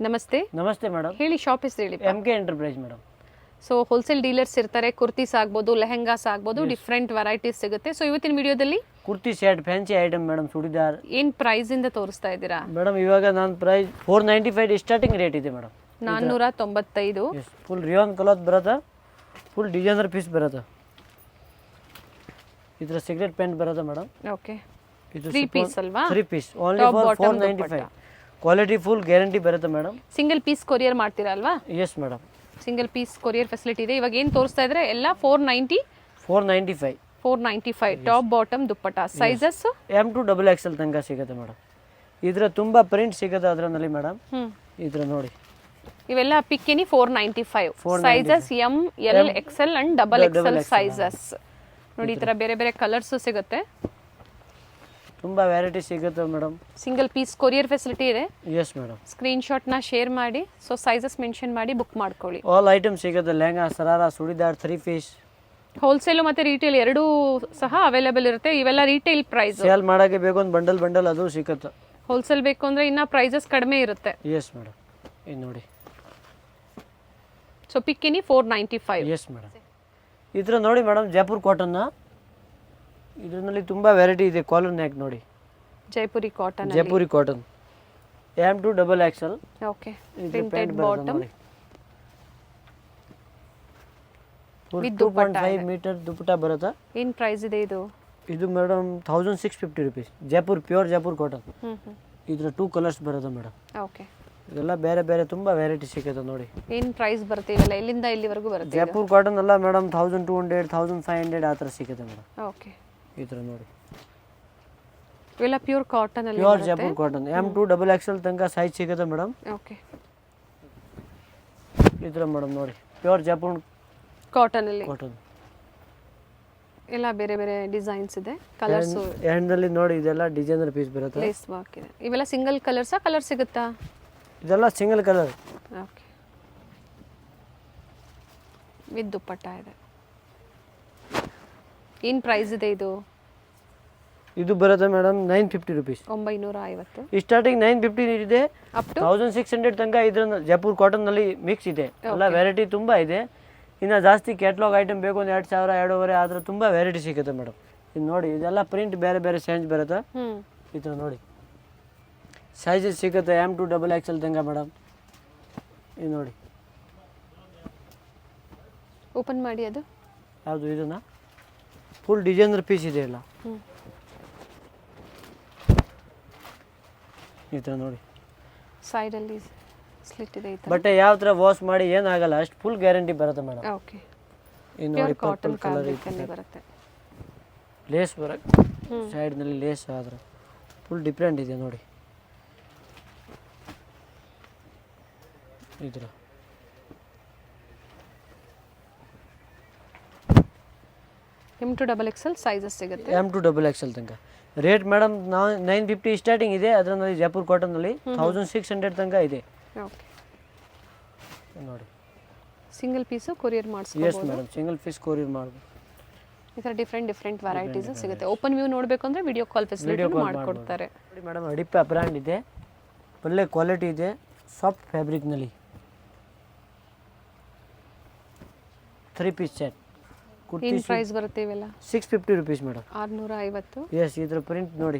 ನಮಸ್ತೆ. ನಮಸ್ತೆ ಮೇಡಮ್. ಹೇಳಿ, ಶಾಪ್ ಹೆಸರು ಹೇಳಿ. MK enterprise madam. So wholesale dealers ಇರ್ತಾರೆ, ಕುರ್ತೀಸ್ ಆಗ್ಬೋದು, ಲೆಹೆಂಗಾಸ್ ಆಗ್ಬೋದು, ಡಿಫ್ರೆಂಟ್ ವೆರೈಟೀಸ್ ಸಿಗುತ್ತೆ. ಸೊ ಇವತ್ತಿನ ವಿಡಿಯೋದಲ್ಲಿ kurti set fancy item madam, churidar. ಏನ್ ಪ್ರೈಸ್ ಇಂದ ತೋರಿಸ್ತಾ ಇದ್ದೀರಾ ಮೇಡಮ್? ಇವಾಗ ನಾನು ಪ್ರೈಸ್ 495 ಸ್ಟಾರ್ಟಿಂಗ್ ರೇಟ್ ಇದೆ ಮೇಡಮ್. 495. ಫುಲ್ ರಿಯಾನ್ ಕ್ಲಾತ್ ಬರುತ್ತೆ, ಫುಲ್ ಡಿಸೈನರ್ ಪೀಸ್ ಬರುತ್ತೆ. ಇದರ ಸಿಗರೇಟ್ ಪ್ಯಾಂಟ್ ಬರುತ್ತೆ ಮೇಡಮ್. ಓಕೆ, ಇದು 3 ಪೀಸ್ ಅಲ್ವಾ? 3 piece only for 495. Quality full guarantee ಬರುತ್ತೆ ಮೇಡಮ್. ಸಿಂಗಲ್ ಪೀಸ್ ಕೊರಿಯರ್ ಮಾಡ್ತೀರಾ ಅಲ್ವಾ? Yes madam, single piece courier facility ಇದೆ. ಇವಾಗ ಏನು ತೋರಿಸ್ತಾ ಇದ್ರೆ ಎಲ್ಲ 495 top bottom dupatta. Sizes M to XXL ತನಕ ಸಿಗುತ್ತೆ ಮೇಡಮ್. ಇದರ ತುಂಬಾ ಪ್ರಿಂಟ್ ಸಿಗುತ್ತೆ ಅದರಲ್ಲಿ ಮೇಡಮ್. ಇದರ ನೋಡಿ, ಇವೆಲ್ಲ ಪಿಕ್ಕಿನಿ 495. Sizes M, L, XL and XXL sizes. ನೋಡಿ, ಈ ತರ ಬೇರೆ ಬೇರೆ ಕಲರ್ಸ್ ಸಿಗುತ್ತೆ, ತುಂಬಾ ವೆರೈಟಿ ಸಿಗುತ್ತೆ madam. Single piece courier facility ಇದೆ. Yes madam. ಸ್ಕ್ರೀನ್ ಶಾಟ್ ನ ಶೇರ್ ಮಾಡಿ, ಸೊ ಸೈಜಸ್ ಮೆನ್ಷನ್ ಮಾಡಿ ಬುಕ್ ಮಾಡ್ಕೊಳ್ಳಿ. ಆಲ್ ಐಟಮ್ ಸಿಗುತ್ತೆ, ಲೆಹಂಗಾ, ಸರಾರಾ, ಚೂಡಿದಾರ್, 3 ಪೀಸ್. ಹೋಲ್ಸೇಲ್ ಮತ್ತೆ ರೀಟೇಲ್ ಎರಡೂ ಸಹ ಅವೈಲೇಬಲ್ ಇರುತ್ತೆ. ಇವೆಲ್ಲ ರೀಟೇಲ್ ಪ್ರೈಸ್. ಸೇಲ್ ಮಾಡಕ್ಕೆ ಬೇಕು ಒಂದು ಬಂಡಲ್ ಅದು ಸಿಗುತ್ತೆ. ಹೋಲ್ಸೇಲ್ ಬೇಕು ಅಂದ್ರೆ ಇನ್ನ ಪ್ರೈಸಸ್ ಕಡಿಮೆ ಇರುತ್ತೆ. S madam. ಇದು ನೋಡಿ, ಸೊ ಪಿಕ್ಕಿನಿ 495. Yes madam. ಇದರ ನೋಡಿ ಮೇಡಮ್, ಜೈಪುರ್ ಕಾಟನ್. ಇದರಲ್ಲಿ ತುಂಬಾ ವೆರೈಟಿ ಇದೆ. ಕಾಲರ್ ನೆಕ್ ನೋಡಿ, Jaipuri cotton. Jaipuri cotton M to XXL. Okay, printed bottom with 2.5 metre dupatta ಬರುತ್ತೆ. ಏನ್ ಪ್ರೈಸ್ ಇದೆ ಇದು? ಇದು madam 1650 rupees. Jaipur pure Jaipur cotton. ಇದರ 2 ಕಲರ್ಸ್ ಬರುತ್ತೆ ಮೇಡಮ್. ಓಕೆ, ಇದೆಲ್ಲ ಬೇರೆ ಬೇರೆ ತುಂಬಾ ವೆರೈಟಿ ಸಿಗುತ್ತೆ ನೋಡಿ. ಏನ್ ಪ್ರೈಸ್ ಬರುತ್ತೆ ಇವೆಲ್ಲ? ಎಲ್ಲಿಂದ ಎಲ್ಲಿವರೆಗೂ ಬರುತ್ತೆ? ಜೈಪುರ್ ಕಾಟನ್ ಎಲ್ಲ ಮೇಡಮ್ 1200 1500 ಆ ಥರ ಸಿಗುತ್ತೆ ಮೇಡಮ್. ಓಕೆ, ಈ ಥರ ನೋಡಿ, ಇವೆಲ್ಲ ಪ್ಯೂರ್ ಕಾಟನ್ ಅಲ್ಲಿ. Pure Jaipur cotton M to XXL ತನಕ ಸೈಜ್ ಸಿಗುತ್ತೆ ಮೇಡಮ್. ಓಕೆ, ಈ ಥರ ಮೇಡಮ್ ನೋಡಿ, ಪ್ಯೂರ್ ಜೈಪುರ್ ಕಾಟನ್ ಅಲ್ಲಿ ಕಾಟನ್. ಎಲ್ಲ ಬೇರೆ ಬೇರೆ ಡಿಸೈನ್ಸ್ ಇದೆ, ಕಲರ್ಸ್. ಹ್ಯಾಂಡಲ್ಲಿ ನೋಡಿ, ಇದೆಲ್ಲ ಡಿಸೈನರ್ ಪೀಸ್ ಬರುತ್ತೆ. ಲೇಸ್ ವರ್ಕ್ ಇದೆ. ಇವೆಲ್ಲ ಸಿಂಗಲ್ ಕಲರ್ಸಾ? ಕಲರ್ ಸಿಗುತ್ತಾ? ಇದೆಲ್ಲ ಸಿಂಗಲ್ ಕಲರ್. ಓಕೆ, ವಿತ್ ದುಪ್ಪಟ್ಟ ಇದೆ. ಏನು ಪ್ರೈಸ್ ಇದೆ ಇದು? ಇದು ಬರುತ್ತೆ ಮೇಡಮ್ 950 rupees. 950. ಈ ಸ್ಟಾರ್ಟಿಂಗ್ 950 ಇದೆ, ಅಪ್ ಟು 1600 ತನಕ. ಇದ್ರ ಜೈಪುರ್ ಕಾಟನ್ ನಲ್ಲಿ ಮಿಕ್ಸ್ ಇದೆ. ಎಲ್ಲ ವೆರೈಟಿ ತುಂಬಾ ಇದೆ. ಇನ್ನು ಜಾಸ್ತಿ ಕ್ಯಾಟ್ಲಾಗ್ ಐಟಮ್ ಬೇಕು ಅಂದ್ರೆ 2000 2,500 ಆದ್ರೆ ತುಂಬಾ ವೆರೈಟಿ ಸಿಗುತ್ತೆ ಮೇಡಮ್. ಇದು ನೋಡಿ, ಇದೆಲ್ಲ ಪ್ರಿಂಟ್ ಬೇರೆ ಬೇರೆ ಸೈಜ್ ಬರುತ್ತೆ. ಈ ಥರ ನೋಡಿ, ಸೈಜಸ್ ಸಿಗುತ್ತೆ M to XXL ತನಕ ಮೇಡಮ್. ಇದು ನೋಡಿ, ಓಪನ್ ಮಾಡಿ. ಅದು ಯಾವುದು? ಇದನ್ನ ಫುಲ್ ಡಿಸೈನರ್ ಪೀಸ್ ಇದೆ ಎಲ್ಲ. ಈ ಥರ ನೋಡಿ, ಸೈಡಲ್ಲಿ ಸ್ಲಿಟ್ ಇದೆ. ಬಟ್ಟೆ ಯಾವ ಥರ ವಾಶ್ ಮಾಡಿ ಏನಾಗಲ್ಲ, ಅಷ್ಟು ಫುಲ್ ಗ್ಯಾರಂಟಿ ಬರುತ್ತೆ ಮೇಡಮ್. ಓಕೆ, ಇದು ನೋಡಿ, ಕಾಟನ್ ಕಲರ್ ಫ್ಯಾಬ್ರಿಕ್ ಬರುತ್ತೆ. ಲೇಸ್ ಬರುತ್ತೆ ಸೈಡ್ನಲ್ಲಿ, ಲೇಸ್ ಆದ್ರೆ ಫುಲ್ ಡಿಫ್ರೆಂಟ್ ಇದೆ ನೋಡಿ. ಈ ಥರ M to XXL ಸೈಜಸ್ ಸಿಗುತ್ತೆ. M to XXL ತನಕ ರೇಟ್ ಮೇಡಮ್ 950 ಸ್ಟಾರ್ಟಿಂಗ್ ಇದೆ. ಅದರಲ್ಲಿ ಜೈಪುರ್ ಕಾಟನ್ನಲ್ಲಿ 1600 ತನಕ ಇದೆ. ಓಕೆ, ನೋಡಿ, ಸಿಂಗಲ್ ಪೀಸು ಕೊರಿಯರ್ ಎಸ್ ಮಾಡಿಸ್ಬೋದು. ಮೇಡಮ್, ಸಿಂಗಲ್ ಪೀಸ್ ಕೊರಿಯರ್ ಮಾಡ್ಬೋದು. ಈ ಥರ ಡಿಫ್ರೆಂಟ್ ವೆರೈಟೀಸ್ ಸಿಗುತ್ತೆ. ಓಪನ್ ವ್ಯೂ ನೋಡಬೇಕು ಅಂದರೆ ವಿಡಿಯೋ ಕಾಲ್ ಫೆಸಿಲಿಟಿ ಮಾಡಿಕೊಡ್ತಾರೆ. ನೋಡಿ ಮೇಡಮ್, ಅಡಿಪ್ಪ ಬ್ರ್ಯಾಂಡ್ ಇದೆ, ಒಳ್ಳೆ ಕ್ವಾಲಿಟಿ ಇದೆ, ಸಾಫ್ಟ್ ಫ್ಯಾಬ್ರಿಕ್ನಲ್ಲಿ 3 ಪೀಸ್ ಸೆಟ್. ಏನು ಪ್ರೈಸ್ ಬರುತ್ತೆ ಇವೆಲ್ಲ? 650 rupees ಮೇಡಮ್. 650. ಎಸ್, ಇದ್ರ ಪ್ರಿಂಟ್ ನೋಡಿ,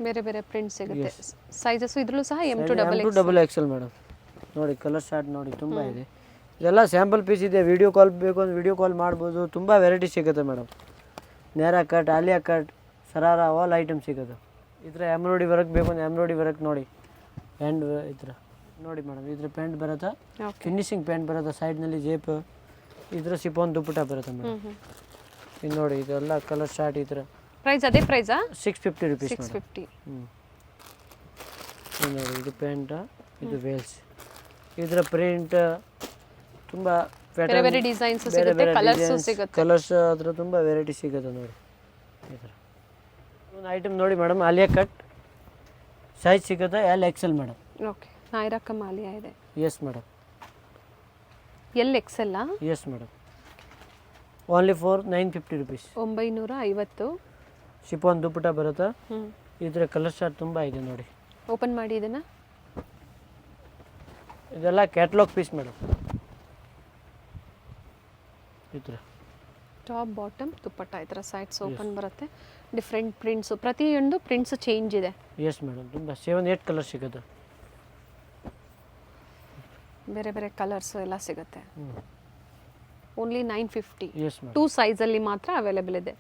ಬೇರೆ ಬೇರೆ ಪ್ರಿಂಟ್ ಸಿಗುತ್ತೆ. ಸೈಜಸ್ ಇದ್ರಲ್ಲೂ ಸಹ M to XXL ಮೇಡಮ್. ನೋಡಿ, ಕಲರ್ ಶಾರ್ಟ್ ನೋಡಿ, ತುಂಬ ಇದೆ. ಇದೆಲ್ಲ ಸ್ಯಾಂಪಲ್ ಪೀಸ್ ಇದೆ. ವಿಡಿಯೋ ಕಾಲ್ ಬೇಕು ಅಂದ್ರೆ ವಿಡಿಯೋ ಕಾಲ್ ಮಾಡ್ಬೋದು. ತುಂಬ ವೆರೈಟಿ ಸಿಗುತ್ತೆ madam. Naira cut, Alia cut, sharara, all item ಸಿಗುತ್ತೆ. ಇದ್ರ ಎಂಬ್ರಾಯ್ಡಿ ವರ್ಕ್ ಬೇಕು ಅಂದ್ರೆ ಎಂಬ್ರಾಯ್ಡಿ ವರ್ಕ್ ನೋಡಿ, ಹ್ಯಾಂಡ್ ಈ ಥರ ನೋಡಿ ಮೇಡಮ್. ಇದ್ರ ಪ್ಯಾಂಟ್ ಬರುತ್ತೆ, ಫಿನಿಶಿಂಗ್ ಪ್ಯಾಂಟ್ ಬರುತ್ತೆ, ಸೈಡ್ನಲ್ಲಿ ಜೇಪ್. ಇದ್ರ ಸಿಫಾನ್ ದುಪ್ಪಟ್ಟ ಬರುತ್ತೆ ಮೇಡಮ್. ಇದು ನೋಡಿ, ಇದೆಲ್ಲ ಕಲರ್ ಶಾರ್ಟ್. ಈ ಥರ ಪ್ರೈಸ್ ಅದೇ ಪ್ರೈಸಾ? 650 rupees. 650. ಇದು ನೋಡಿ, ಇದು ಪ್ಯಾಂಟ್, ಇದು ವೇಲ್ಸ್. ಇದರ ಪ್ರಿಂಟ್ ತುಂಬ ಬೇರೆ ಬೇರೆ ಡಿಸೈನ್ಸ್ ಸಿಗುತ್ತೆ, ಕಲರ್ಸ್ ಸಿಗುತ್ತೆ. ಕಲರ್ಸ್ ಅದ್ರ ತುಂಬ ವೆರೈಟಿ ಸಿಗುತ್ತೆ ನೋಡಿ. ಈ ಥರ ಒಂದು ಐಟಮ್ ನೋಡಿ ಮೇಡಮ್, ಆಲಿಯಾ ಕಟ್ ಸೈಜ್ ಸಿಗುತ್ತೆ L XL madam. Okay, Naira cum Alia ಇದೆ. Yes madam. L XL? Yes madam. Only for 950 rupees. 950. Chiffon dupatta ಬರುತ್ತೆ. ಇದರ ಕಲರ್ ಶಾರ್ಟ್ ತುಂಬ ಇದೆ ನೋಡಿ. ಓಪನ್ ಮಾಡಿ ಇದನ್ನ. ಇದೆಲ್ಲ ಕ್ಯಾಟ್ಲಾಗ್ ಪೀಸ್ ಮೇಡಮ್. ಈ ಥರ ಟಾಪ್ ಬಾಟಮ್ ದುಪ್ಪಟ್ಟ ಈ ಥರ ಸೈಡ್ಸ್ ಓಪನ್ ಬರುತ್ತೆ. ಡಿಫ್ರೆಂಟ್ ಪ್ರಿಂಟ್ಸು, ಪ್ರತಿಯೊಂದು ಪ್ರಿಂಟ್ಸ್ ಚೇಂಜ್ ಇದೆ. ಎಸ್ ಮೇಡಮ್, ತುಂಬ 7-8 ಕಲರ್ ಸಿಗುತ್ತೆ. ಬೇರೆ ಬೇರೆ ಕಲರ್ಸ್ ಎಲ್ಲ ಸಿಗುತ್ತೆ. ಓನ್ಲಿ 950. Yes madam. 2 ಸೈಜಲ್ಲಿ ಮಾತ್ರ ಅವೈಲೇಬಲ್ ಇದೆ.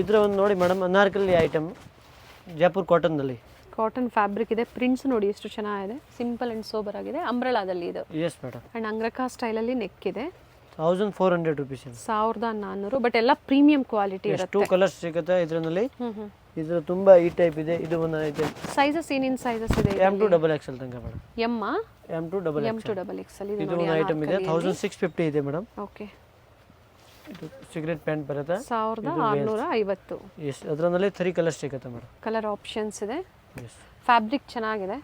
ಇದ್ರ ಒಂದು ನೋಡಿ ಮೇಡಮ್, ಅನಾರ್ಕಲಿ ಐಟಮ್ ಜೈಪುರ್ ಕಾಟನ್ನಲ್ಲಿ. ಕಾಟನ್ ಫ್ಯಾಬ್ರಿಕ್ ಇದೆ. ಪ್ರಿಂಟ್ಸ್ ನೋಡಿ ಎಷ್ಟು ಚೆನ್ನಾಗಿದೆ. ಸಿಂಪಲ್ ಆ್ಯಂಡ್ ಸೋಬರ್ ಆಗಿದೆ. ಅಂಬ್ರೆಲಾದಲ್ಲಿ ಇದು. Yes madam. ಆ್ಯಂಡ್ ಅಂಗ್ರಕಾ ಸ್ಟೈಲಲ್ಲಿ ನೆಕ್ ಇದೆ. 1400 ರುಪೀಸ್. 1400. ಬಟ್ ಎಲ್ಲ ಪ್ರೀಮಿಯಂ ಕ್ವಾಲಿಟಿ ಇರುತ್ತೆ. 2 ಕಲರ್ಸ್ ಸಿಗುತ್ತೆ ಇದರಲ್ಲಿ. ಇದ್ರ ತುಂಬ ಈ ಟೈಪ್ ಇದೆ. ಇದು ಒಂದು ಐತೆ. ಸೈಜಸ್ ಏನೇನು ಸೈಜಸ್ ಇದೆ? M to XXL ತನಕ ಮೇಡಮ್. M to XXL. ಇದು ಒಂದು ಐಟಮ್ ಇದೆ. 1650 ಇದೆ ಮೇಡಮ್. ಓಕೆ. ಇದು ಸಿಗರೇಟ್ ಪ್ಯಾಂಟ್ ಬರುತ್ತೆ. 1650. ಎಸ್, ಅದರಲ್ಲಿ 3 ಕಲರ್ಸ್ ಸಿಗುತ್ತೆ ಮೇಡಮ್. ಕಲರ್ ಆಪ್ಷನ್ಸ್ ಇದೆ. ಎಸ್. ಫ್ಯಾಬ್ರಿಕ್ ಚೆನ್ನಾಗಿದೆ.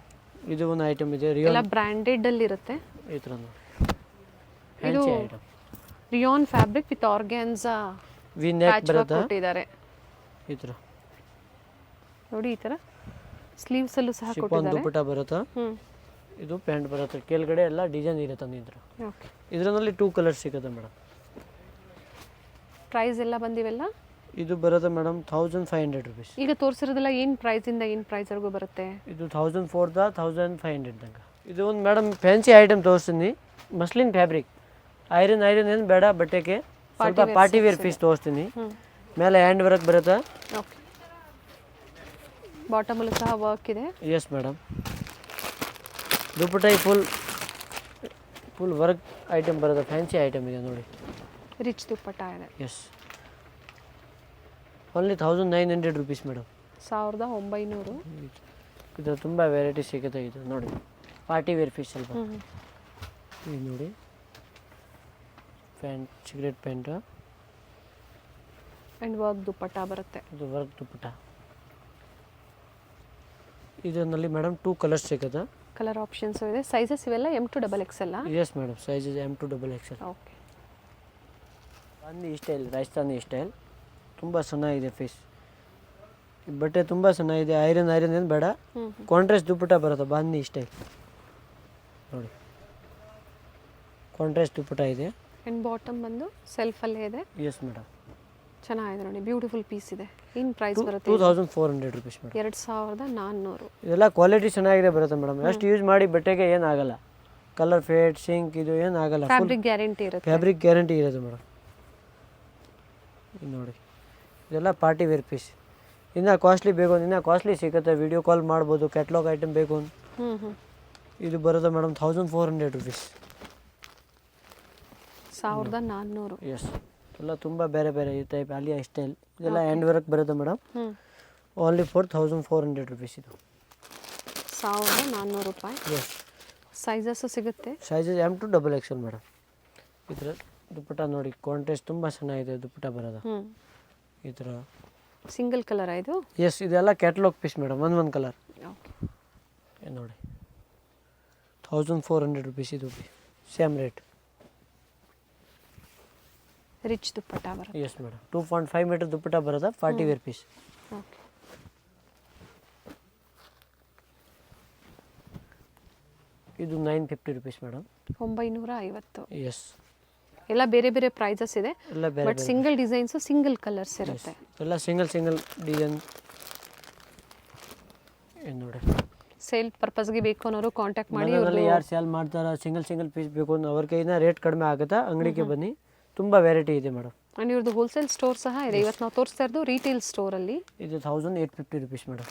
ಇದು ಒಂದು ಐಟಮ್ ಇದೆ. ಎಲ್ಲ ಬ್ರ್ಯಾಂಡೆಡ್ ಅಲ್ಲಿ ಇರುತ್ತೆ. ಈ ಥರ ನೋಡಿ. ಇದು item rayon fabric with organza V neck ಬರುತ್ತೆ. ಕೊಟ್ಟಿದ್ದಾರೆ ಈ ಥರ ನೋಡಿ. ಈ ಥರ ಸ್ಲೀವ್ಸ್ ಅಲ್ಲೂ ಸಹ ಶಿಫಾನ್ ಕೊಟ್ಟಿದ್ದಾರೆ. ದುಪಟ್ಟ ಬರುತ್ತೆ. ಇದು ಪ್ಯಾಂಟ್ ಬರುತ್ತೆ. ಕೆಳಗಡೆ ಎಲ್ಲ ಡಿಸೈನ್ ಇರುತ್ತೆ ನಿಂತ್ರ. ಓಕೆ. ಇದರಲ್ಲಿ 2 ಕಲರ್ಸ್ ಸಿಗುತ್ತೆ ಮೇಡಮ್. ಪ್ರೈಸ್ ಎಲ್ಲ ಬಂದಿವೆಲ್ಲ. ಇದು ಬರುತ್ತೆ ಮೇಡಮ್ 1500 ರುಪೀಸ್. ಈಗ ತೋರಿಸಿರೋದೆಲ್ಲ ಏನು ಪ್ರೈಸ್ ಇಂದ ಏನು ಪ್ರೈಸ್ ವರೆಗೂ ಬರುತ್ತೆ? ಇದು 1004 1500 ತನಕ. ಇದು ಒಂದು ಮೇಡಮ್ ಫ್ಯಾನ್ಸಿ ಐಟಮ್ ತೋರಿಸ್ತೀನಿ. Muslin fabric. ಐರನ್ ಏನು ಬೇಡ ಬಟ್ಟೆಗೆ. ಸ್ವಲ್ಪ ಪಾರ್ಟಿ ವೇರ್ ಪೀಸ್ ತೋರಿಸ್ತೀನಿ. ಮೇಲೆ ಹ್ಯಾಂಡ್ ವರ್ಕ್ ಬರುತ್ತೆ. ಓಕೆ. ಬಾಟಮಲ್ಲೂ ಸಹ ವರ್ಕ್ ಇದೆ. Yes madam. Dupatta full work item ಬರುತ್ತೆ. ಫ್ಯಾನ್ಸಿ ಐಟಮ್ ಇದೆ ನೋಡಿ. ರಿಚ್ ದುಪ್ಪಟ್ಟ ಇದೆ. ಎಸ್. Only 1900 rupees madam. 1900. ಇದು ತುಂಬ ವೆರೈಟಿ ಸಿಗುತ್ತೆ. ಇದು ನೋಡಿ ಪಾರ್ಟಿ ವೇರ್ ಪೀಸ್ ಸ್ವಲ್ಪ. ಇದು ನೋಡಿ pant, cigarette pant and work dupatta ಬರುತ್ತೆ. ಇದು ವರ್ಕ್ ದುಪ್ಪಟ್ಟ. ಇದರಲ್ಲಿ ಮೇಡಮ್ 2 ಕಲರ್ಸ್ ಸಿಗುತ್ತೆ. ಕಲರ್ ಆಪ್ಷನ್ಸ್ ಇದೆ. ಸೈಜಸ್ ಇವೆಲ್ಲ M to XXL. Yes madam, sizes M to XXL. Okay. ಬಾಂದಿ ಸ್ಟೈಲ್, ರಾಜಸ್ಥಾನಿ ಸ್ಟೈಲ್. ತುಂಬ ಚೆನ್ನಾಗಿದೆ ಪೀಸ್. ಈ ಬಟ್ಟೆ ತುಂಬ ಚೆನ್ನಾಗಿದೆ. ಐರನ್ ಏನು ಬೇಡ. ಕಾಂಟ್ರಾಸ್ಟ್ ದುಪ್ಪಟ್ಟ ಬರುತ್ತೆ. ಬಾಂದಿ ಸ್ಟೈಲ್ ನೋಡಿ. ಕಾಂಟ್ರಾಸ್ಟ್ ದುಪ್ಪಟ್ಟ ಇದೆ. ಆ್ಯಂಡ್ ಬಾಟಮ್ ಬಂದು ಸೆಲ್ಫಲ್ಲೇ ಇದೆ. Yes madam. ಚೆನ್ನಾಗಿದೆ ನೋಡಿ. ಬ್ಯೂಟಿಫುಲ್ ಪೀಸ್ ಇದೆ. ಏನು ಪ್ರೈಸ್ ಬರುತ್ತೆ? 2400 ರುಪೀಸ್ ಮೇಡಮ್. 2400. ಇದೆಲ್ಲ ಕ್ವಾಲಿಟಿ ಚೆನ್ನಾಗಿದೆ ಬರುತ್ತೆ ಮೇಡಮ್. ಎಷ್ಟು ಯೂಸ್ ಮಾಡಿ ಬಟ್ಟೆಗೆ ಏನಾಗಲ್ಲ. ಕಲರ್ ಫೇಡ್ ಸಿಂಕ್ ಇದು ಏನಾಗಲ್ಲ. ಫ್ಯಾಬ್ರಿಕ್ ಗ್ಯಾರಂಟಿ ಇರುತ್ತೆ. ಫ್ಯಾಬ್ರಿಕ್ ಗ್ಯಾರಂಟಿ ಇರುತ್ತೆ ಮೇಡಮ್. ನೋಡಿ ಇದೆಲ್ಲ ಪಾರ್ಟಿ ವೇರ್ ಪೀಸ್. ಇನ್ನೂ ಕಾಸ್ಟ್ಲಿ ಬೇಕು, ಇನ್ನೂ ಕಾಸ್ಟ್ಲಿ ಸಿಗುತ್ತೆ. ವಿಡಿಯೋ ಕಾಲ್ ಮಾಡ್ಬೋದು. ಕ್ಯಾಟ್ಲಾಗ್ ಐಟಮ್ ಬೇಕು. ಇದು ಬರುತ್ತೆ ಮೇಡಮ್ 1400 ರುಪೀಸ್. 1400. ಎಸ್. ಎಲ್ಲ ತುಂಬ ಬೇರೆ ಬೇರೆ ಈ ಟೈಪ್ ಆಲಿಯಾ ಸ್ಟೈಲ್. ಇದೆಲ್ಲ ಹ್ಯಾಂಡ್ ವರ್ಕ್ ಬರುತ್ತೆ ಮೇಡಮ್. Only for 1400 rupees. ಇದು 1400 ರೂಪಾಯಿ. ಎಸ್. ಸೈಜಸ್ಸು ಸಿಗುತ್ತೆ. Sizes M to XXL madam. ಇದರ ದುಪ್ಪಟ್ಟ ನೋಡಿ. ಕಾಂಟ್ರಾಸ್ಟ್ ತುಂಬ ಚೆನ್ನಾಗಿದೆ ದುಪ್ಪಟ್ಟ ಬರೋದು. ಈ ಥರ ಸಿಂಗಲ್ ಕಲರ್ ಇದು. ಎಸ್. ಇದೆಲ್ಲ ಕ್ಯಾಟಲಾಗ್ ಪೀಸ್ ಮೇಡಮ್. ಒಂದು ಕಲರ್. ಓಕೆ. ನೋಡಿ 1400 ರುಪೀಸ್. ಇದು ಸೇಮ್ ರೇಟ್. ರಿಚ್ ದುಪ್ಪಟ್ಟ ಬರುತ್ತೆ. Yes madam. 2.5 ಮೀಟರ್ ದುಪ್ಪಟ್ಟ ಬರುತ್ತೆ. Party wear piece. ಓಕೆ. ಇದು 950 ರುಪೀಸ್ ಮೇಡಮ್. 950. ಎಸ್. ಎಲ್ಲ ಬೇರೆ ಬೇರೆ ಪ್ರೈಸಸ್ ಇದೆ. ಎಲ್ಲ ಬೇರೆ but single designs single colours ಇರುತ್ತೆ. ಎಲ್ಲ ಸಿಂಗಲ್ ಡಿಸೈನ್. ಏನು ನೋಡಿ. ಸೇಲ್ ಪರ್ಪಸ್ಗೆ ಬೇಕು ಅನ್ನೋರು ಕಾಂಟ್ಯಾಕ್ಟ್ ಮಾಡಿ. ಯಾರು ಸೇಲ್ ಮಾಡ್ತಾರ ಸಿಂಗಲ್ ಪೀಸ್ ಬೇಕು ಅನ್ನೋ ಅವ್ರ ಕೈಯಿಂದ ರೇಟ್ ಕಡಿಮೆ ಆಗುತ್ತಾ. ಅಂಗಡಿಗೆ ಬನ್ನಿ. ತುಂಬ ವೆರೈಟಿ ಇದೆ ಮೇಡಮ್. ಆ್ಯಂಡ್ ಇವ್ರದ್ದು ಹೋಲ್ಸೇಲ್ ಸ್ಟೋರ್ ಸಹ ಇದೆ. ಇವತ್ತು ನಾವು ತೋರಿಸ್ತಾ ಇರೋದು ರೀಟೇಲ್ ಸ್ಟೋರಲ್ಲಿ. ಇದು 1850 rupees madam.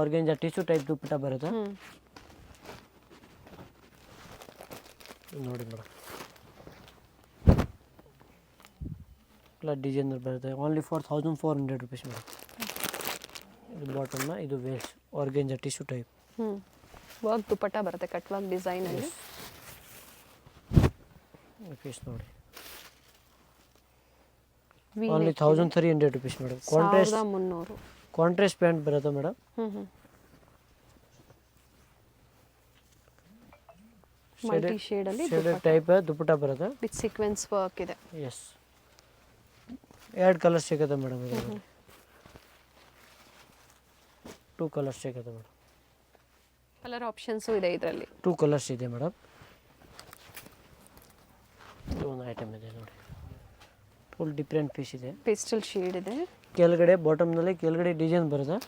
Organza tissue type dupatta ಬರುತ್ತೆ. ನೋಡಿ ಮೇಡಮ್. ಎಲ್ಲ ಡಿಸೈನರ್ ಬರುತ್ತೆ. Only for 1400 rupees madam. ಇದು ಬಾಟಮ್ನ. ಇದು waist organza tissue type. Work dupatta ಬರುತ್ತೆ. ಕಟ್ ವರ್ಕ್ ಡಿಸೈನಲ್ಲಿ. ಪೀಸ್ ನೋಡಿ. Only 1300 rupees madam. Contrast 300. Contrast pant ಬರುತ್ತೆ ಮೇಡಮ್. ಮಲ್ಟಿ ಶೇಡಲ್ಲಿ ಶೇಡೆಡ್ ಟೈಪ್ ದುಪ್ಪಟ್ಟ ಬರುತ್ತೆ. ವಿತ್ ಸೀಕ್ವೆನ್ಸ್ ವರ್ಕ್ ಇದೆ. ಎಸ್. 2 ಕಲರ್ಸ್ ಸಿಗುತ್ತೆ ಮೇಡಮ್. ಇದರಲ್ಲಿ 2 ಕಲರ್ಸ್ ಸಿಗುತ್ತೆ ಮೇಡಮ್. ಕಲರ್ ಆಪ್ಷನ್ಸು ಇದೆ ಇದರಲ್ಲಿ. 2 ಕಲರ್ಸ್ ಇದೆ ಮೇಡಮ್. ಇದು ಒಂದು ಐಟಮ್ ಇದೆ ನೋಡಿ, ಫುಲ್ ಡಿಫ್ರೆಂಟ್ ಪೀಸ್ ಇದೆ. ಪೇಸ್ಟಲ್ ಶೇಡ್ ಇದೆ. ಕೆಳಗಡೆ ಬಾಟಮ್ನಲ್ಲಿ ಕೆಳಗಡೆ ಡಿಸೈನ್ ಬರುತ್ತೆ,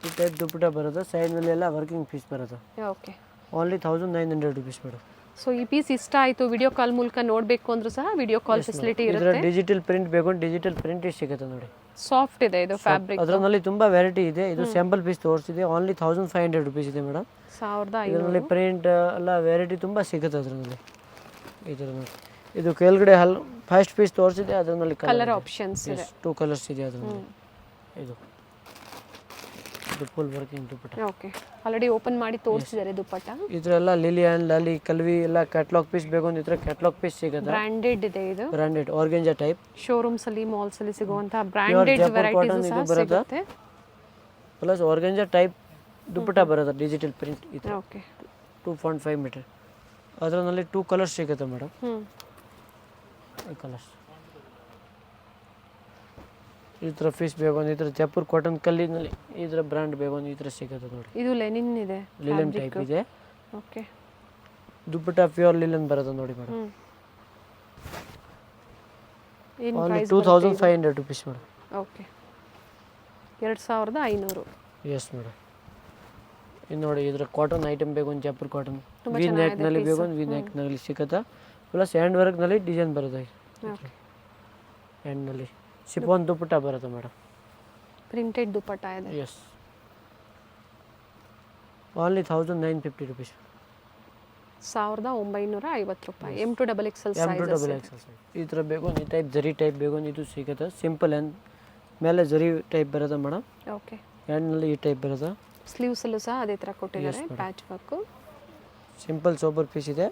ಈ ಟೈಪ್ ದುಪ್ಪಟ್ಟ ಬರುತ್ತೆ. ಸೈಡ್ನಲ್ಲಿ ಎಲ್ಲ ವರ್ಕಿಂಗ್ ಪೀಸ್ ಬರುತ್ತೆ. Okay. Only 1900 rupees madam. So ಈ ಪೀಸ್ ಇಷ್ಟ ಆಯಿತು, ವಿಡಿಯೋ ಕಾಲ್ ಮೂಲಕ ನೋಡಬೇಕು ಅಂದ್ರೂ ಸಹ ವಿಡಿಯೋ ಕಾಲ್ ಫೆಸಿಲಿಟಿ ಇದರ ಇರುತ್ತೆ. ಡಿಜಿಟಲ್ ಪ್ರಿಂಟ್ ಬೇಕು, ಡಿಜಿಟಲ್ ಪ್ರಿಂಟ್ ಸಿಗುತ್ತೆ ನೋಡಿ. ಸಾಫ್ಟ್ ಇದೆ ಇದು ಫ್ಯಾಬ್ರಿಕ್. ಅದರಲ್ಲಿ ತುಂಬಾ ವೆರೈಟಿ ಇದೆ. ಇದು ಸ್ಯಾಂಪಲ್ ಪೀಸ್ ತೋರಿಸಿದೆ, ಓನ್ಲಿ 1500 rupees ಇದೆ ಮೇಡಮ್. 1500. ಇದರಲ್ಲಿ ಪ್ರಿಂಟ್ ಎಲ್ಲ ವೆರೈಟಿ ತುಂಬ ಸಿಗುತ್ತೆ ಅದರಲ್ಲಿ. ಇದರ ನೋಡಿ, ಇದು ಕೆಳಗಡೆ ಫಸ್ಟ್ ಪೀಸ್ ತೋರಿಸಿದೆ, ಅದರಲ್ಲಿ ಕಲರ್ ಆಪ್ಷನ್ಸ್ ಇದೆ. 2 ಕಲರ್ಸ್ ಇದೆ ಅದರಲ್ಲಿ. ಇದು ಫುಲ್ ವರ್ಕಿಂಗ್ ದುಪ್ಪಟ್ಟ. ಓಕೆ, ಆಲ್ರೆಡಿ ಓಪನ್ ಮಾಡಿ ತೋರಿಸಿದ್ದಾರೆ ದುಪ್ಪಟ್ಟ. ಇದರೆಲ್ಲ ಲಿಲಿ ಆ್ಯಂಡ್ ಲಾಲಿ ಕಲ್ವಿ ಎಲ್ಲ ಕ್ಯಾಟ್ಲಾಗ್ ಪೀಸ್ ಬೇಕು ಅಂದ್ರೆ ಕ್ಯಾಟ್ಲಾಗ್ ಪೀಸ್ ಸಿಗುತ್ತೆ. ಬ್ರಾಂಡೆಡ್ ಇದೆ ಇದು. Branded organza type. ಶೋರೂಮ್ಸ್ ಅಲ್ಲಿ, ಮಾಲ್ಸ್ ಅಲ್ಲಿ ಸಿಗುವಂತಹ ಬ್ರಾಂಡೆಡ್ ವೆರೈಟೀಸ್ ಸಹ ಸಿಗುತ್ತೆ. ಪ್ಲಸ್ ಆರ್ಗೆಂಜಾ ಟೈಪ್ ದುಪ್ಪಟ್ಟ ಬರುತ್ತೆ, ಡಿಜಿಟಲ್ ಪ್ರಿಂಟ್ ಇದೆ. ಓಕೆ. 2.5 ಮೀಟರ್. ಅದರಲ್ಲಿ 2 ಕಲರ್ಸ್ ಸಿಗುತ್ತೆ ಮೇಡಮ್. ಈ ಕಲರ್ಸ್ ಈ ಥರ ಪೀಸ್ ಬೇಕು ಅಂದ್ರೆ ಈ ಥರ ಜೈಪುರ್ ಕಾಟನ್ ಕಲ್ಲಿನಲ್ಲಿ ಈ ಥರ ಬ್ರ್ಯಾಂಡ್ ಬೇಕು ಅಂದ್ರೆ ಈ ಥರ ಸಿಗುತ್ತೆ ನೋಡಿ. ಇದು ಲೆನಿನ್ ಇದೆ, ಲಿಲನ್ ಟೈಪ್ ಇದೆ. ಓಕೆ. ದುಪ್ಪಟ್ಟ ಪ್ಯೂರ್ ಲಿಲನ್ ಬರುತ್ತೆ ನೋಡಿ ಮೇಡಮ್. ಏನು only price? 2500 rupees madam. Okay, 2500. Yes madam. ಇದು ನೋಡಿ, ಇದ್ರ ಕಾಟನ್ ಐಟಮ್ ಬೇಕು ಒಂದು ಜೈಪುರ್ ಕಾಟನ್ ವಿ ನೆಕ್ನಲ್ಲಿ ಬೇಕು ಒಂದು ವಿ ನೆಕ್ನಲ್ಲಿ ಸಿಗುತ್ತೆ. ಪ್ಲಸ್ ಹ್ಯಾಂಡ್ ವರ್ಕ್ನಲ್ಲಿ ಡಿಸೈನ್ ಬರುತ್ತೆ. ಹ್ಯಾಂಡ್ನಲ್ಲಿ ಶಿಫಾನ್ ದುಪ್ಪಟ್ಟ ಬರುತ್ತೆ ಮೇಡಮ್. ಪ್ರಿಂಟೆಡ್ ದುಪ್ಪಟ್ಟ ಇದೆ. S, only 1950 rupees. 1950 ರೂಪಾಯಿ. M2XXL size. ಈ ಥರ ಬೇಕು ಈ ಟೈಪ್ ಜರಿ ಟೈಪ್ ಬೇಕು ಇದು ಸಿಗುತ್ತೆ. ಸಿಂಪಲ್ ಆ್ಯಂಡ್ ಮೇಲೆ ಜರಿ ಟೈಪ್ ಬರುತ್ತೆ ಮೇಡಮ್. ಓಕೆ. ಹ್ಯಾಂಡ್ನಲ್ಲಿ ಈ ಟೈಪ್ ಬರುತ್ತೆ. ಸ್ಲೀವ್ಸ್ ಅಲ್ಲೂ ಸಹ ಅದೇ ಥರ ಕೊಟ್ಟಿದ್ದಾರೆ, patch work. Simple sober piece ಇದೆ,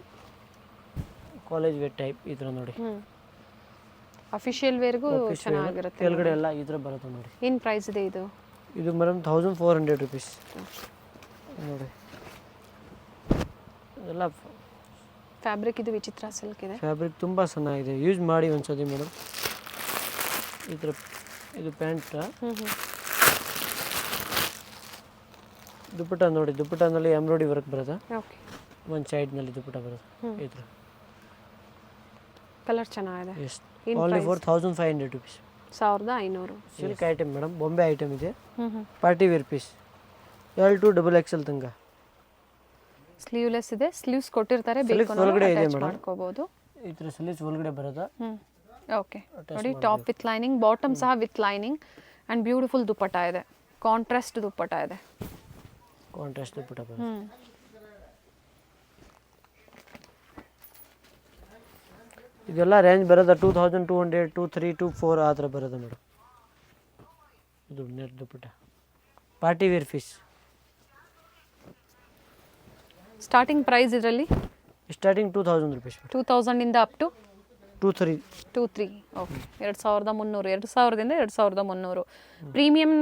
ಕಾಲೇಜ್ ವೇರ್ ಟೈಪ್ ಈ ಥರ ನೋಡಿ. ಅಫಿಷಿಯಲ್ ವೇರ್ಗೂ ಚೆನ್ನಾಗಿರುತ್ತೆ. ಕೆಳಗಡೆ ಎಲ್ಲ ಈ ಥರ ಬರುತ್ತೆ ನೋಡಿ. ಏನು ಪ್ರೈಸ್ ಇದೆ ಇದು? ಇದು ಮೇಡಮ್ 1400 rupees ನೋಡಿ. ಎಲ್ಲ ಫ್ಯಾಬ್ರಿಕ್ ಇದು ವಿಚಿತ್ರ ಸಿಲ್ಕ್ ಇದೆ. ಫ್ಯಾಬ್ರಿಕ್ ತುಂಬ ಚೆನ್ನಾಗಿದೆ, ಯೂಸ್ ಮಾಡಿ ಒಂದ್ಸತಿ ಮೇಡಮ್. ಈ ಥರ ಇದು ಪ್ಯಾಂಟ್. ದುಪ್ಪಟ್ಟ ನೋಡಿ, ದುಪ್ಪಟ್ಟನಲ್ಲಿ ಎಂಬ್ರಾಯ್ಡ್ರಿ ವರ್ಕ್ ಬರುತ್ತೆ. ಓಕೆ. ಒಂದು ಸೈಡ್ನಲ್ಲಿ ದುಪ್ಪಟ್ಟ ಬರುತ್ತೆ ಈ ಥರ. ಕಲರ್ ಚೆನ್ನಾಗಿದೆ. Yes, only 4500 rupees. 1500. Silk item madam, ಬೊಂಬೆ ಐಟಮ್ ಇದೆ. Party wear piece L to XXL ತನಕ. ಸ್ಲೀವ್ಲೆಸ್ ಇದೆ, ಸ್ಲೀವ್ಸ್ ಕೊಟ್ಟಿರ್ತಾರೆ, ಬೇಕು ಒಳಗಡೆ ಇದೆ ಅಟ್ಯಾಚ್ ಮೇಡಮ್. ಮಾಡ್ಕೋಬಹುದು. ಈ ಥರ ಸ್ಲೀವ್ಸ್ ಒಳಗಡೆ ಬರುತ್ತೆ. ಓಕೆ, ನೋಡಿ ಟಾಪ್ ವಿತ್ ಲೈನಿಂಗ್, ಬಾಟಮ್ ಸಹ ವಿತ್ ಲೈನಿಂಗ್ ಅಂಡ್ ಬ್ಯೂಟಿಫುಲ್ ದುಪ್ಪಟ್ಟ ಇದೆ. ಕಾಂಟ್ರಾಸ್ಟ್ ದುಪ್ಪಟ್ಟ ಇದೆ. ಕಾಂಟ್ರಾಸ್ಟ್ ದುಪ್ಪಟ್ಟ ಬರುತ್ತೆ. ಇದೆಲ್ಲ ರೇಂಜ್ ಬರೋದು 2200, 23, 24 ಆ ಥರ ಬರೋದು ಮೇಡಮ್. ಇದು net dupatta party wear piece. Starting price ಇದರಲ್ಲಿ ಸ್ಟಾರ್ಟಿಂಗ್ 2000 rupees. 2000 ಇಂದ ಅಪ್ ಟು 23. ಓಕೆ. 2300, 2000ದಿಂದ 2300. ಪ್ರೀಮಿಯಂ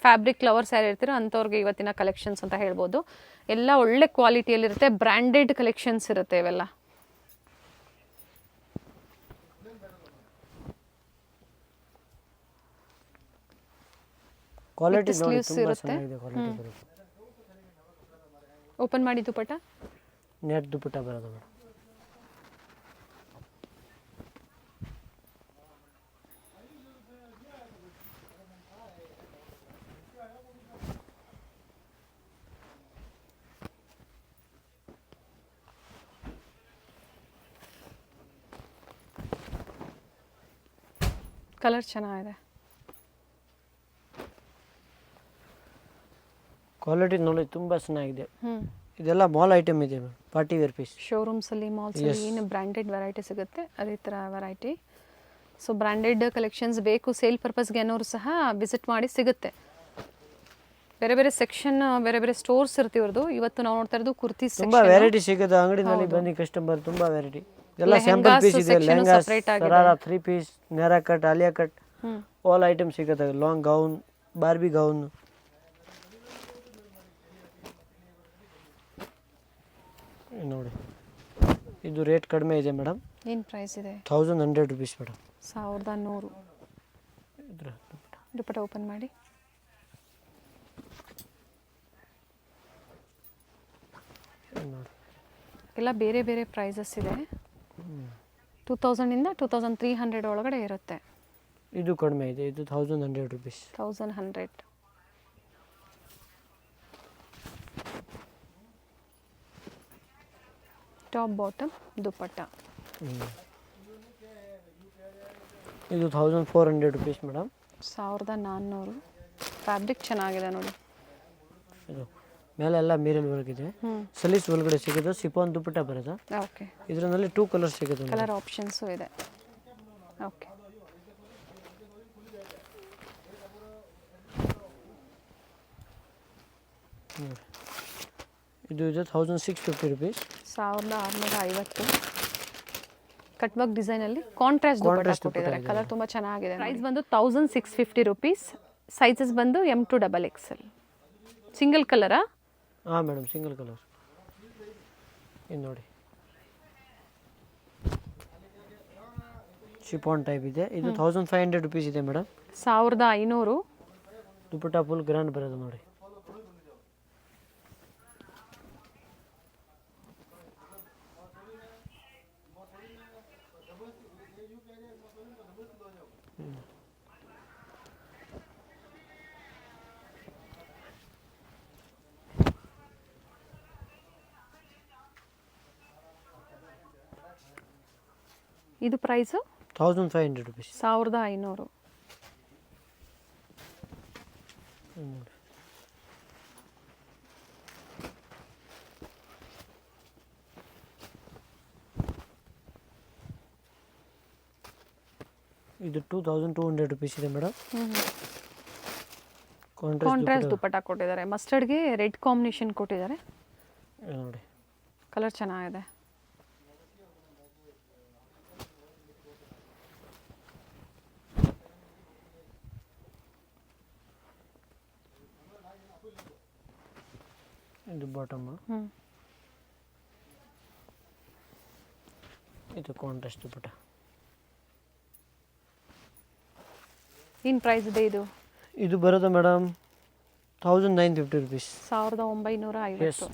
ಫ್ಯಾಬ್ರಿಕ್ ಲವರ್ಸ್ ಯಾರು ಇರ್ತೀರೋ ಅಂಥವ್ರಿಗೆ ಇವತ್ತಿನ ಕಲೆಕ್ಷನ್ಸ್ ಅಂತ ಹೇಳ್ಬೋದು. ಎಲ್ಲ ಒಳ್ಳೆ ಕ್ವಾಲಿಟಿಯಲ್ಲಿರುತ್ತೆ, ಬ್ರ್ಯಾಂಡೆಡ್ ಕಲೆಕ್ಷನ್ಸ್ ಇರುತ್ತೆ ಇವೆಲ್ಲ. ಕ್ವಾಲಿಟಿ ನೋಡಿ ಸ್ಲೀವ್ಸ್ ತುಂಬಾ ಇರುತ್ತೆ. ಚೆನ್ನಾಗಿದೆ ಕ್ವಾಲಿಟಿ ಬರುತ್ತೆ. ಓಪನ್ ಮಾಡಿ ದುಪ್ಪಟ್ಟ. ನೆಟ್ ದುಪ್ಪಟ್ಟ ಬರೋದು ಮೇಡಮ್. ಕಲರ್ ಚೆನ್ನಾಗಿದೆ. ಕ್ವಾಲಿಟಿ ನೋಡಿ ತುಂಬ ಚೆನ್ನಾಗಿದೆ. ಇದೆಲ್ಲ ಮಾಲ್ ಐಟಮ್ ಇದೆ ma'am, party wear piece. Showrooms ಅಲ್ಲಿ, ಮಾಲ್ಸ್ ಅಲ್ಲಿ ಏನು ಬ್ರಾಂಡೆಡ್ ವೆರೈಟಿ ಸಿಗುತ್ತೆ ಅದೇ ಥರ ವೆರೈಟಿ. ಸೊ ಬ್ರಾಂಡೆಡ್ ಕಲೆಕ್ಷನ್ಸ್ ಬೇಕು ಸೇಲ್ ಪರ್ಪಸ್ಗೆ ಅನ್ನೋರು ಸಹ ವಿಸಿಟ್ ಮಾಡಿ ಸಿಗುತ್ತೆ. ಬೇರೆ ಬೇರೆ ಸೆಕ್ಷನ್, ಬೇರೆ ಬೇರೆ ಸ್ಟೋರ್ಸ್ ಇರ್ತಿವ್ರದ್ದು. ಇವತ್ತು ನಾವು ನೋಡ್ತಾ ಇರೋದು ಕುರ್ತಿ ತುಂಬಾ ವೆರೈಟಿ ಸಿಗುತ್ತೆ ಅಂಗಡಿನಲ್ಲಿ ಬನ್ನಿ ಕಸ್ಟಮರ್. ತುಂಬಾ ವೆರೈಟಿ ಎಲ್ಲ ಸ್ಯಾಂಪಲ್ ಪೀಸ್ ಇದೆ. Lehenga, sharara, 3 piece, Naira cut, Alia cut, all item ಸಿಗುತ್ತೆ. Long gown, Barbie gown. ನೋಡಿ ಇದು ರೇಟ್ ಕಡಿಮೆ ಇದೆ ಮೇಡಮ್. ಏನು ಪ್ರೈಸ್ ಇದೆ? 1100 rupees ಮೇಡಮ್. 1100. ದುಪ್ಪಟ್ಟ ಓಪನ್ ಮಾಡಿ. ನೋಡಿ ಎಲ್ಲ ಬೇರೆ ಬೇರೆ ಪ್ರೈಸಸ್ ಇದೆ. 2000ಇಂದ 2300 ಒಳಗಡೆ ಇರುತ್ತೆ. ಇದು ಕಡಿಮೆ ಇದೆ, ಇದು 1100 ರುಪೀಸ್. 1100. ಟಾಪ್ ಬಾಟಮ್ ದುಪ್ಪಟ್ಟ. ಇದು 1400 ರುಪೀಸ್ ಮೇಡಮ್. 1400. ಫ್ಯಾಬ್ರಿಕ್ ಚೆನ್ನಾಗಿದೆ ನೋಡಿ. ಇದು ಮೇಲೆಲ್ಲ ಮೀರಲ್ ವರ್ಕ್ ಇದೆ, ಸಲೀಸ್ ಒಳಗಡೆ ಸಿಗೋದು ಸಿಫಾನ್ ದುಪ್ಪಟ್ಟ ಬರುತ್ತೆ. ಓಕೆ. ಇದರಲ್ಲಿ 2 ಕಲರ್ ಸಿಗುತ್ತೆ. ಕಲರ್ ಆಪ್ಷನ್ಸು ಇದೆ. ಓಕೆ. ಇದು ಇದೆ 1650 ರುಪೀಸ್. 1650. ಕಟ್ ವರ್ಕ್ ಡಿಸೈನಲ್ಲಿ ಕಾಂಟ್ರಾಸ್ಟ್ ದುಪ್ಪಟ್ಟ ಕೊಟ್ಟಿದ್ದಾರೆ. ಕಲರ್ ತುಂಬ ಚೆನ್ನಾಗಿದೆ. ಪ್ರೈಸ್ ಬಂದು 1650 ರುಪೀಸ್. ಸೈಜಸ್ ಬಂದು M2 XXL. ಸಿಂಗಲ್ ಕಲರಾ? ಹಾಂ ಮೇಡಮ್, ಸಿಂಗಲ್ ಕಲರ್. ಇದು ನೋಡಿ ಶಿಫಾನ್ ಟೈಪ್ ಇದೆ. ಇದು 1500 ರುಪೀಸ್ ಇದೆ ಮೇಡಮ್. 1500. ದುಪ್ಪಟ್ಟ ಫುಲ್ ಗ್ರ್ಯಾಂಡ್ ಬರೋದು ನೋಡಿ. ಇದು ಪ್ರೈಸು 1500 ರುಪೀಸ್. 1500. ಇದು 2200 ರುಪೀಸ್ ಇದೆ ಮೇಡಮ್. ಕಾಂಟ್ರಾಸ್ಟ್ ದುಪ್ಪಟ್ಟ ಕೊಟ್ಟಿದ್ದಾರೆ. ಮಸ್ಟರ್ಡ್ಗೆ ರೆಡ್ ಕಾಂಬಿನೇಷನ್ ಕೊಟ್ಟಿದ್ದಾರೆ ನೋಡಿ. ಕಲರ್ ಚೆನ್ನಾಗಿದೆ. ಇದು ಬಾಟಮ್. ಇದು ಕಾಂಟ್ರಾಸ್ಟ್ ದುಪ್ಪಟ್ಟ. ಏನು ಪ್ರೈಸ್ ಇದೆ ಇದು? ಇದು ಬರೋದು ಮೇಡಮ್ 1950 ರುಪೀಸ್. 1950.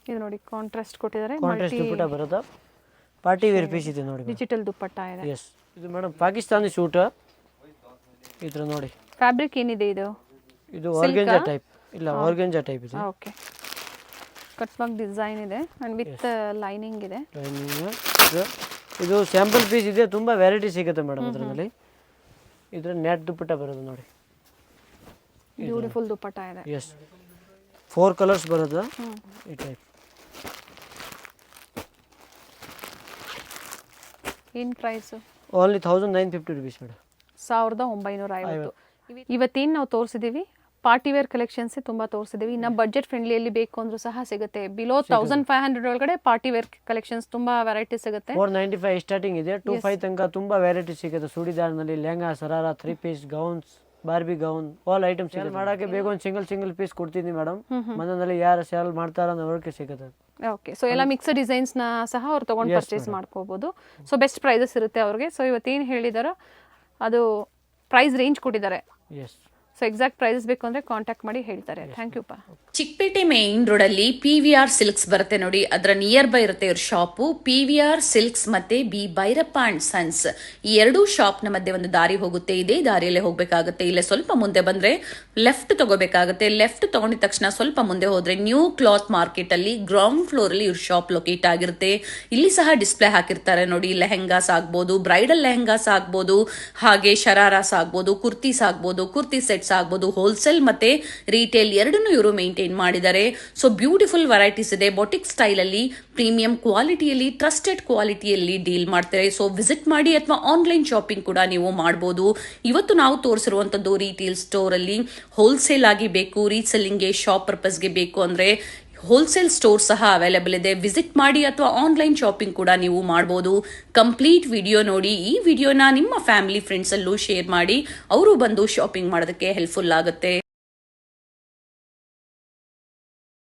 ಇದು ನೋಡಿ ಕಾಂಟ್ರಾಸ್ಟ್ ಕೊಟ್ಟಿದ್ದಾರೆ. ಕಾಂಟ್ರಾಸ್ಟ್ ದುಪ್ಪಟ್ಟ ಬರೋದು. ಪಾರ್ಟಿ ವೇರ್ ಪೀಸ್ ಇದೆ ನೋಡಿ. ಡಿಜಿಟಲ್ ದುಪ್ಪಟ್ಟ ಇದೆ. ಎಸ್. ಇದು ಮೇಡಮ್ ಪಾಕಿಸ್ತಾನಿ ಸೂಟ್. ಇದ್ರ ನೋಡಿ ಫ್ಯಾಬ್ರಿಕ್ ಏನಿದೆ ಇದು? ಇದು ಆರ್ಗೆಂಜಾ ಟೈಪ್. ಇಲ್ಲ, ಆರ್ಗೆಂಜಾ ಟೈಪ್ ಇದೆ. ಓಕೆ. ಕಟ್ ವರ್ಕ್ ಡಿಸೈನ್ ಇದೆ ಅಂಡ್ ವಿತ್ ಲೈನಿಂಗ್ ಇದೆ. ಇದು ಸ್ಯಾಂಪಲ್ ಪೀಸ್ ಇದೆ. ತುಂಬ ವೆರೈಟಿ ಸಿಗುತ್ತೆ ಮೇಡಮ್ ಅದರಲ್ಲಿ. ಇದ್ರ ನೆಟ್ ದುಪ್ಪಟ್ಟ ಬರೋದು ನೋಡಿ. ಬ್ಯೂಟಿಫುಲ್ ದುಪ್ಪಟ್ಟ ಇದೆ. ಎಸ್. 4 ಕಲರ್ಸ್ ಬರೋದು ಈ ಟೈಪ್. ಏನು ಪ್ರೈಸು? Only 1950 rupees madam. 1950. ಇವತ್ತೇನು ನಾವು ತೋರಿಸಿದ್ದೀವಿ ಪಾರ್ಟಿ ವೇರ್ ಕಲೆಕ್ಷನ್ಸ್ ತುಂಬ ತೋರಿಸಿದ್ದೀವಿ. ಇನ್ನು ಬಜೆಟ್ ಫ್ರೆಂಡ್ಲಿಯಲ್ಲಿ ಬೇಕು ಅಂದರೂ ಸಹ ಸಿಗುತ್ತೆ. ಬಿಲೋ 1500 ಒಳಗಡೆ ಪಾರ್ಟಿ ವೇರ್ ಕಲೆಕ್ಷನ್ಸ್ ತುಂಬ ವೆರೈಟಿ ಸಿಗುತ್ತೆ. 495 ಸ್ಟಾರ್ಟಿಂಗ್ ಇದೆ. 25 ತನಕ ತುಂಬ ವೆರೈಟಿ ಸಿಗುತ್ತೆ. ಸುಡಿದಾರ್ನಲ್ಲಿ lehenga, sharara, 3 piece gowns, Barbie gown, all items ಸಿಗುತ್ತೆ. ಮಾಡೋಕ್ಕೆ ಬೇಕು ಒಂದು ಸಿಂಗಲ್ ಪೀಸ್ ಕೊಡ್ತೀನಿ ಮೇಡಮ್. ಮನೆಯಲ್ಲಿ ಯಾರು ಸೇಲ್ ಮಾಡ್ತಾರೋ ಅವ್ರಿಗೆ ಸಿಗುತ್ತೆ. ಓಕೆ. ಸೊ ಎಲ್ಲ ಮಿಕ್ಸ್ಡ್ ಡಿಸೈನ್ಸ್ನ ಸಹ ಅವ್ರು ತೊಗೊಂಡು ಪರ್ಚೇಸ್ ಮಾಡ್ಕೋಬೋದು. ಸೊ ಬೆಸ್ಟ್ ಪ್ರೈಸಸ್ ಇರುತ್ತೆ ಅವ್ರಿಗೆ. ಸೊ ಇವತ್ತೇನು ಹೇಳಿದಾರೋ ಅದು ಪ್ರೈಸ್ ರೇಂಜ್ ಕೊಟ್ಟಿದ್ದಾರೆ. ಎಸ್. ಸೊ ಎಕ್ಸಾಕ್ಟ್ ಪ್ರೈಸಸ್ ಬೇಕು ಅಂದರೆ ಕಾಂಟ್ಯಾಕ್ಟ್ ಮಾಡಿ ಹೇಳ್ತಾರೆ. ಥ್ಯಾಂಕ್ ಯು ಪಾ. ಚಿಕ್ಕಪೇಟೆ ಮೇನ್ ರೋಡಲ್ಲಿ PVR ಸಿಲ್ಕ್ಸ್ ಬರುತ್ತೆ ನೋಡಿ, ಅದರ ನಿಯರ್ ಬೈ ಇರುತ್ತೆ ಇವ್ರ ಶಾಪು. PVR ಸಿಲ್ಕ್ಸ್ ಮತ್ತೆ ಬಿ ಭೈರಪ್ಪ ಅಂಡ್ ಸನ್ಸ್, ಈ ಎರಡೂ ಶಾಪ್ನ ಮಧ್ಯೆ ಒಂದು ದಾರಿ ಹೋಗುತ್ತೆ. ಇದೇ ದಾರಿಯಲ್ಲೇ ಹೋಗಬೇಕಾಗುತ್ತೆ. ಇಲ್ಲೇ ಸ್ವಲ್ಪ ಮುಂದೆ ಬಂದ್ರೆ ಲೆಫ್ಟ್ ತಗೋಬೇಕಾಗುತ್ತೆ. ಲೆಫ್ಟ್ ತಗೊಂಡಿದ ತಕ್ಷಣ ಸ್ವಲ್ಪ ಮುಂದೆ ಹೋದ್ರೆ ನ್ಯೂ ಕ್ಲಾತ್ ಮಾರ್ಕೆಟ್ ಅಲ್ಲಿ ಗ್ರೌಂಡ್ ಫ್ಲೋರ್ ಅಲ್ಲಿ ಇವ್ರ ಶಾಪ್ ಲೊಕೇಟ್ ಆಗಿರುತ್ತೆ. ಇಲ್ಲಿ ಸಹ ಡಿಸ್ಪ್ಲೇ ಹಾಕಿರ್ತಾರೆ ನೋಡಿ. ಲೆಹೆಂಗಾಸ್ ಆಗ್ಬೋದು, ಬ್ರೈಡಲ್ ಲೆಹೆಂಗಾಸ್ ಆಗ್ಬೋದು, ಹಾಗೆ ಶರಾರಾಸ್ ಆಗ್ಬೋದು, ಕುರ್ತೀಸ್ ಆಗ್ಬೋದು, ಕುರ್ತಿ ಸೆಟ್ಸ್ ಆಗ್ಬೋದು. ಹೋಲ್ಸೇಲ್ ಮತ್ತೆ ರಿಟೇಲ್ ಎರಡನ್ನೂ ಇವರು ಮೇಂಟೈನ್ ಮಾಡಿದ್ದಾರೆ. ಸೊ ಬ್ಯೂಟಿಫುಲ್ ವೆರೈಟೀಸ್ ಇದೆ. ಬೊಟಿಕ್ ಸ್ಟೈಲ್ ಅಲ್ಲಿ ಪ್ರೀಮಿಯಂ ಕ್ವಾಲಿಟಿಯಲ್ಲಿ, ಟ್ರಸ್ಟೆಡ್ ಕ್ವಾಲಿಟಿಯಲ್ಲಿ ಡೀಲ್ ಮಾಡ್ತಾರೆ. ಸೊ ವಿಸಿಟ್ ಮಾಡಿ ಅಥವಾ ಆನ್ಲೈನ್ ಶಾಪಿಂಗ್ ಕೂಡ ನೀವು ಮಾಡಬಹುದು. ಇವತ್ತು ನಾವು ತೋರಿಸಿರುವಂತದ್ದು ರಿಟೇಲ್ ಸ್ಟೋರ್ ಅಲ್ಲಿ ಹೋಲ್ಸೇಲ್ ಆಗಿ ಬೇಕು, ರೀಸೆಲ್ಲಿಂಗ್ಗೆ, ಶಾಪ್ ಪರ್ಪಸ್ಗೆ ಬೇಕು ಅಂದ್ರೆ ಹೋಲ್ಸೇಲ್ ಸ್ಟೋರ್ ಸಹ ಅವೈಲೇಬಲ್ ಇದೆ. ವಿಸಿಟ್ ಮಾಡಿ ಅಥವಾ ಆನ್ಲೈನ್ ಶಾಪಿಂಗ್ ಕೂಡ ನೀವು ಮಾಡಬಹುದು. ಕಂಪ್ಲೀಟ್ ವಿಡಿಯೋ ನೋಡಿ. ಈ ವಿಡಿಯೋನ ನಿಮ್ಮ ಫ್ಯಾಮಿಲಿ ಫ್ರೆಂಡ್ಸ್ ಅಲ್ಲೂ ಶೇರ್ ಮಾಡಿ, ಅವರು ಬಂದು ಶಾಪಿಂಗ್ ಮಾಡೋದಕ್ಕೆ ಹೆಲ್ಪ್ಫುಲ್ ಆಗುತ್ತೆ.